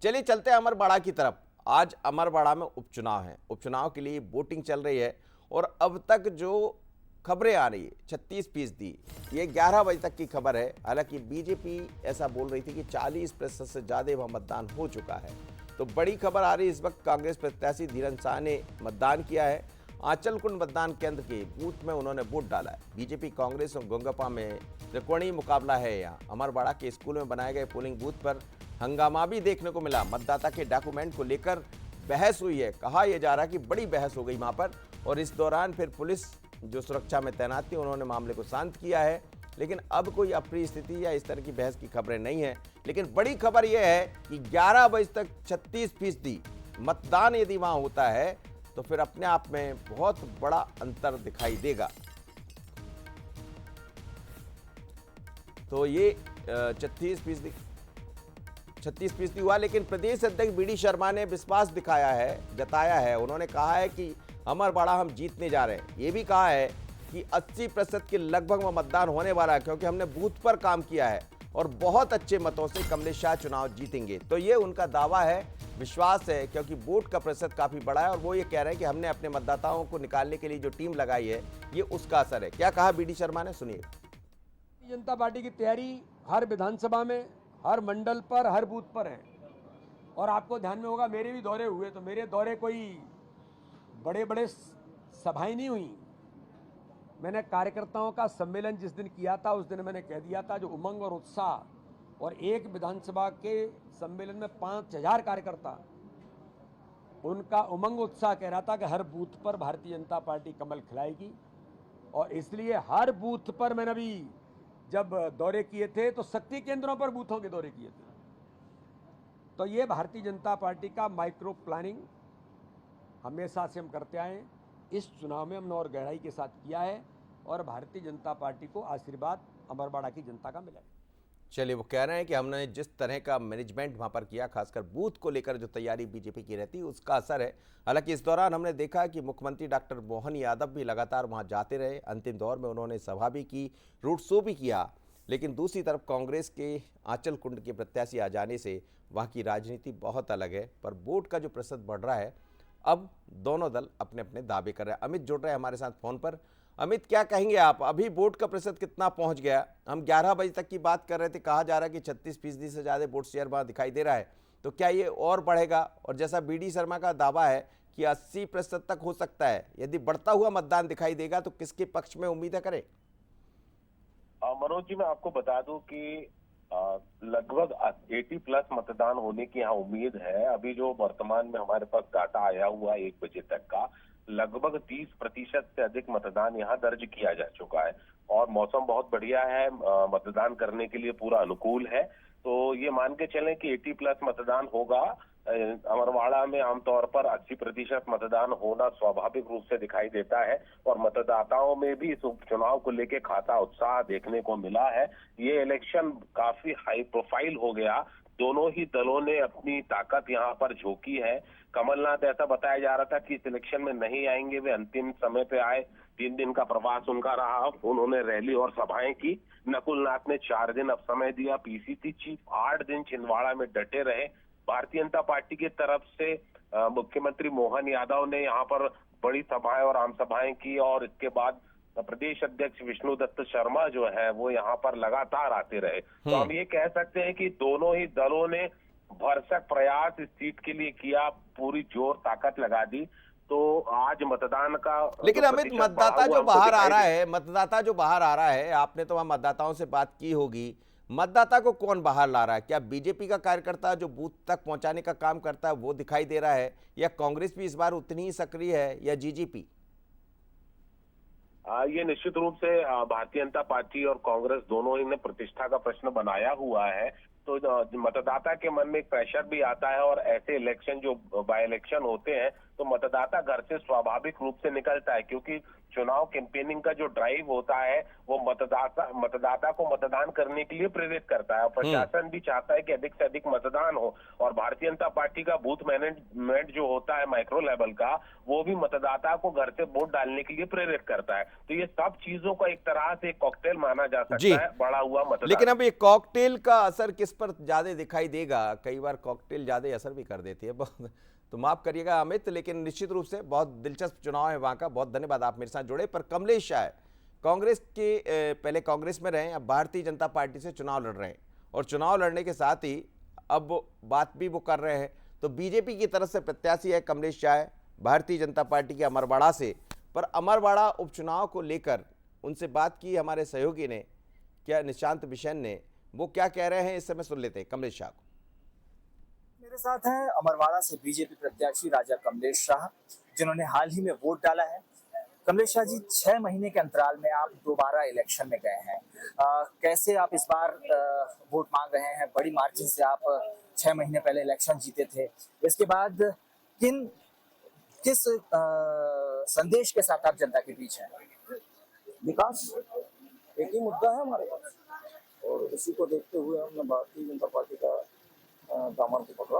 चलिए चलते हैं अमरवाड़ा की तरफ। आज अमरवाड़ा में उपचुनाव है, उपचुनाव के लिए वोटिंग चल रही है और अब तक जो खबरें आ रही है 36%, ये 11 बजे तक की खबर है। हालांकि बीजेपी ऐसा बोल रही थी कि 40% से ज़्यादा वहाँ मतदान हो चुका है। तो बड़ी खबर आ रही है, इस वक्त कांग्रेस प्रत्याशी धीरन शाह ने मतदान किया है। आंचलकुंड मतदान केंद्र के बूथ में उन्होंने वोट डाला है। बीजेपी कांग्रेस और गोंगपा में त्रिकोणीय मुकाबला है। यहाँ अमरवाड़ा के स्कूल में बनाए गए पोलिंग बूथ पर हंगामा भी देखने को मिला। मतदाता के डॉक्यूमेंट को लेकर बहस हुई है। कहा यह जा रहा है कि बड़ी बहस हो गई वहां पर, और इस दौरान फिर पुलिस जो सुरक्षा में तैनात थी उन्होंने मामले को शांत किया है। लेकिन अब कोई अप्रिय स्थिति या इस तरह की बहस की खबरें नहीं है। लेकिन बड़ी खबर यह है कि 11 बजे तक 36% मतदान यदि वहां होता है तो फिर अपने आप में बहुत बड़ा अंतर दिखाई देगा। तो ये 36% हुआ। लेकिन प्रदेश अध्यक्ष बी डी शर्मा ने विश्वास जताया है। उन्होंने कहा है कि अमरवाड़ा हम जीतने जा रहे हैं। ये भी कहा है कि 80% के लगभग में मतदान होने वाला है, क्योंकि हमने बूथ पर काम किया है और बहुत अच्छे मतों से कमलेश शाह चुनाव जीतेंगे। तो ये उनका दावा है, विश्वास है, क्योंकि वोट का प्रतिशत काफी बड़ा है और वो ये कह रहे हैं कि हमने अपने मतदाताओं को निकालने के लिए जो टीम लगाई है ये उसका असर है। क्या कहा बी डी शर्मा ने, सुनिए। जनता पार्टी की तैयारी हर विधानसभा में, हर मंडल पर, हर बूथ पर है। और आपको ध्यान में होगा, मेरे भी दौरे हुए, तो मेरे दौरे कोई बड़े बड़े सभाएं नहीं हुई। मैंने कार्यकर्ताओं का सम्मेलन जिस दिन किया था उस दिन मैंने कह दिया था, जो उमंग और उत्साह, और एक विधानसभा के सम्मेलन में 5000 कार्यकर्ता, उनका उमंग उत्साह कह रहा था कि हर बूथ पर भारतीय जनता पार्टी कमल खिलाएगी। और इसलिए हर बूथ पर मैंने अभी जब दौरे किए थे तो शक्ति केंद्रों पर बूथों के दौरे किए थे। तो ये भारतीय जनता पार्टी का माइक्रो प्लानिंग हमेशा से हम करते आए हैं। इस चुनाव में हमने और गहराई के साथ किया है और भारतीय जनता पार्टी को आशीर्वाद अमरवाड़ा की जनता का मिला है। चलिए, वो कह रहे हैं कि हमने जिस तरह का मैनेजमेंट वहां पर किया, खासकर बूथ को लेकर जो तैयारी बीजेपी की रहती है उसका असर है। हालांकि इस दौरान हमने देखा कि मुख्यमंत्री डॉक्टर मोहन यादव भी लगातार वहां जाते रहे। अंतिम दौर में उन्होंने सभा भी की, रोड शो भी किया। लेकिन दूसरी तरफ कांग्रेस के आंचलकुंड के प्रत्याशी आ जाने से वहाँ की राजनीति बहुत अलग है। पर वोट का जो प्रतिशत बढ़ रहा है, अब दोनों दल अपने अपने दावे कर रहे हैं। अमित जुड़ रहे हैं हमारे साथ फोन पर। अमित, क्या कहेंगे आप? अभी वोट का प्रतिशत कितना पहुंच गया? हम 11 बजे तक की बात कर रहे थे, कहा जा रहा है कि 36% से ज्यादा वोट शेयर वहां दिखाई दे रहा है। तो क्या ये और बढ़ेगा? और जैसा बी डी शर्मा का दावा है कि 80% तक हो सकता है, यदि बढ़ता हुआ मतदान दिखाई देगा तो किसके पक्ष में उम्मीद करें? मनोज जी, मैं आपको बता दूं कि लगभग 80+ मतदान होने की यहाँ उम्मीद है। अभी जो वर्तमान में हमारे पास डाटा आया हुआ 1 बजे तक का, लगभग 30% से अधिक मतदान यहाँ दर्ज किया जा चुका है। और मौसम बहुत बढ़िया है, मतदान करने के लिए पूरा अनुकूल है। तो ये मान के चलें कि 80+ मतदान होगा। अमरवाड़ा में आमतौर पर 80% मतदान होना स्वाभाविक रूप से दिखाई देता है और मतदाताओं में भी इस उपचुनाव को लेकर खाता उत्साह देखने को मिला है। ये इलेक्शन काफी हाई प्रोफाइल हो गया। दोनों ही दलों ने अपनी ताकत यहाँ पर झोंकी है। कमलनाथ, ऐसा बताया जा रहा था कि इस इलेक्शन में नहीं आएंगे, वे अंतिम समय पे आए। 3 दिन का प्रवास उनका रहा, उन्होंने रैली और सभाएं की। नकुल नाथ ने 4 दिन अब समय दिया। पीसीसी चीफ 8 दिन छिंदवाड़ा में डटे रहे। भारतीय जनता पार्टी की तरफ से मुख्यमंत्री मोहन यादव ने यहाँ पर बड़ी सभाएं और आम सभाएं की और इसके बाद प्रदेश अध्यक्ष विष्णु दत्त शर्मा जो है वो यहाँ पर लगातार आते रहे। तो हम ये कह सकते हैं कि दोनों ही दलों ने भरसक प्रयास इस सीट के लिए किया, पूरी जोर ताकत लगा दी। तो आज मतदान का, लेकिन अमित, मतदाता जो बाहर आ रहा है, आपने तो वहां मतदाताओं से बात की होगी, मतदाता को कौन बाहर ला रहा है? क्या बीजेपी का कार्यकर्ता जो बूथ तक पहुंचाने का काम करता है वो दिखाई दे रहा है, या कांग्रेस भी इस बार उतनी ही सक्रिय है, या जीजीपी? ये निश्चित रूप से भारतीय जनता पार्टी और कांग्रेस दोनों ही ने प्रतिष्ठा का प्रश्न बनाया हुआ है। तो मतदाता के मन में एक प्रेशर भी आता है और ऐसे इलेक्शन जो बाय इलेक्शन होते हैं तो मतदाता घर से स्वाभाविक रूप से निकलता है, क्योंकि चुनाव कैंपेनिंग का जो ड्राइव होता है वो मतदाता को मतदान करने के लिए प्रेरित करता है, और प्रशासन भी चाहता है कि अधिक से अधिक मतदान हो। और भारतीय जनता पार्टी का बूथ मैनेजमेंट जो होता है माइक्रो लेवल का, वो भी मतदाता को घर से वोट डालने के लिए प्रेरित करता है। तो ये सब चीजों का एक तरह से कॉकटेल माना जा सकता है, बढ़ा हुआ मतदान। लेकिन अब ये कॉकटेल का असर किस पर ज्यादा दिखाई देगा? कई बार कॉकटेल ज्यादा असर भी कर देती है। तो माफ करिएगा अमित, लेकिन निश्चित रूप से बहुत दिलचस्प चुनाव है वहां का। बहुत धन्यवाद आप मेरे साथ जुड़े। पर कमलेश शाह कांग्रेस के पहले कांग्रेस में रहे, अब भारतीय जनता पार्टी से चुनाव लड़ रहे हैं, और चुनाव लड़ने के साथ ही अब बात भी वो कर रहे हैं। तो बीजेपी की तरफ से प्रत्याशी है कमलेश शाह भारतीय जनता पार्टी के अमरवाड़ा से। पर अमरवाड़ा उपचुनाव को लेकर उनसे बात की हमारे सहयोगी ने, क्या निशांत बिशन ने, वो क्या कह रहे हैं इस समय सुन लेते हैं कमलेश शाह को। मेरे साथ हैं अमरवाड़ा से बीजेपी प्रत्याशी राजा कमलेश शाह, जिन्होंने हाल ही में वोट डाला है। कमलेश शाह जी, 6 महीने के अंतराल में आप दोबारा इलेक्शन में गए हैं। कैसे आप इस बार वोट मांग रहे हैं? बड़ी मार्जिन से आप 6 महीने पहले इलेक्शन जीते थे। इसके बाद किस संदेश के साथ आप जनता के बीच हैं? विकास एक ही मुद्दा है हमारे पास, और इसी को देखते हुए हमने भारतीय जनता पार्टी का दामन को पकड़ा,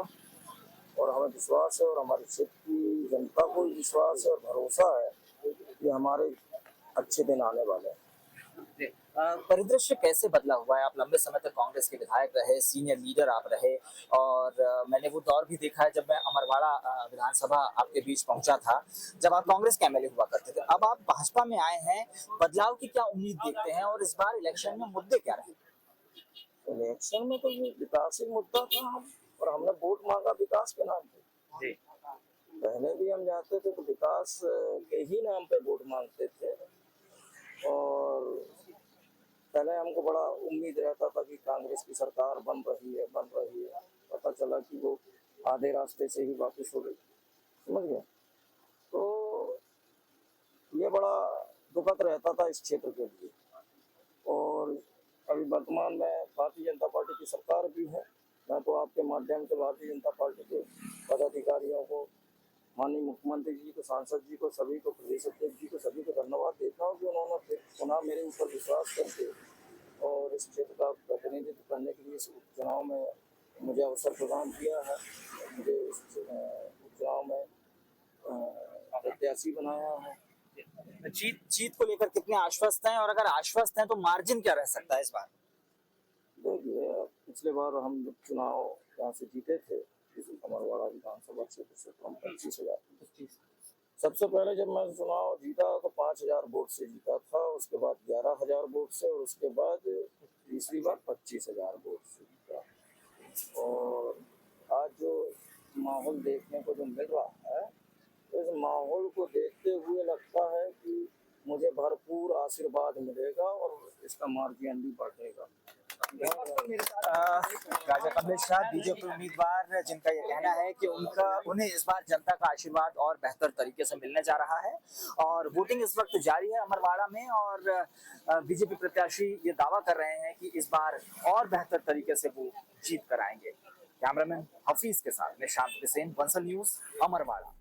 और हमें विश्वास है और हमारे क्षेत्र की जनता को विश्वास है और भरोसा है कि हमारे अच्छे दिन आने वाले हैं। परिदृश्य कैसे बदला हुआ है? आप लंबे समय तक कांग्रेस के विधायक रहे, सीनियर लीडर आप रहे, और मैंने वो दौर भी देखा है जब मैं अमरवाड़ा विधानसभा आपके बीच पहुंचा था, जब आप कांग्रेस के एमएलए हुआ करते थे। अब आप भाजपा में आए हैं, बदलाव की क्या उम्मीद देखते हैं, और इस बार इलेक्शन में मुद्दे क्या रहे? इलेक्शन में तो ये विकास ही मुद्दा था, और हमने वोट मांगा विकास के नाम पे। पहले भी हम जाते थे तो विकास के ही नाम पे वोट मांगते थे, और पहले हमको बड़ा उम्मीद रहता था कि कांग्रेस की सरकार बन रही है। पता चला कि वो आधे रास्ते से ही वापस हो गई, समझ गए। तो ये बड़ा दुखद रहता था इस क्षेत्र के लिए। और अभी वर्तमान में भारतीय जनता पार्टी की सरकार भी है। मैं तो आपके माध्यम से भारतीय जनता पार्टी के पदाधिकारियों को, माननीय मुख्यमंत्री जी को, सांसद जी को, सभी को, प्रदेश अध्यक्ष जी को, सभी को धन्यवाद देता हूँ कि उन्होंने फिर पुनः मेरे ऊपर विश्वास करके और इस क्षेत्र का प्रतिनिधित्व करने के लिए इस उपचुनाव में मुझे अवसर प्रदान किया है। मुझे इस उपचुनाव में प्रत्याशी बनाया है। जीत को लेकर कितने आश्वस्त हैं, और अगर आश्वस्त हैं तो मार्जिन क्या रह सकता है इस बार? देखिए, पिछले बार हम जब चुनाव यहाँ से जीते थे अमरवाड़ा विधानसभा क्षेत्र से, कम 25,000। सबसे पहले जब मैं चुनाव जीता तो 5,000 वोट से जीता था, उसके बाद 11,000 वोट से, और उसके बाद तीसरी बार 25,000 वोट से जीता। और आज जो माहौल देखने को जो मिल रहा है, इस माहौल को देखते हुए लगता है कि मुझे भरपूर आशीर्वाद मिलेगा और इसका मार्जिन भी बढ़ेगा। राजा कमलेश शाह बीजेपी उम्मीदवार, जिनका ये कहना है कि उन्हें इस बार जनता का आशीर्वाद और बेहतर तरीके से मिलने जा रहा है। और वोटिंग इस वक्त जारी है अमरवाड़ा में, और बीजेपी प्रत्याशी ये दावा कर रहे हैं कि इस बार और बेहतर तरीके से वो जीत कर आएंगे। कैमरामैन हफीज के साथ निशांत बिसेन, बंसल न्यूज, अमरवाड़ा।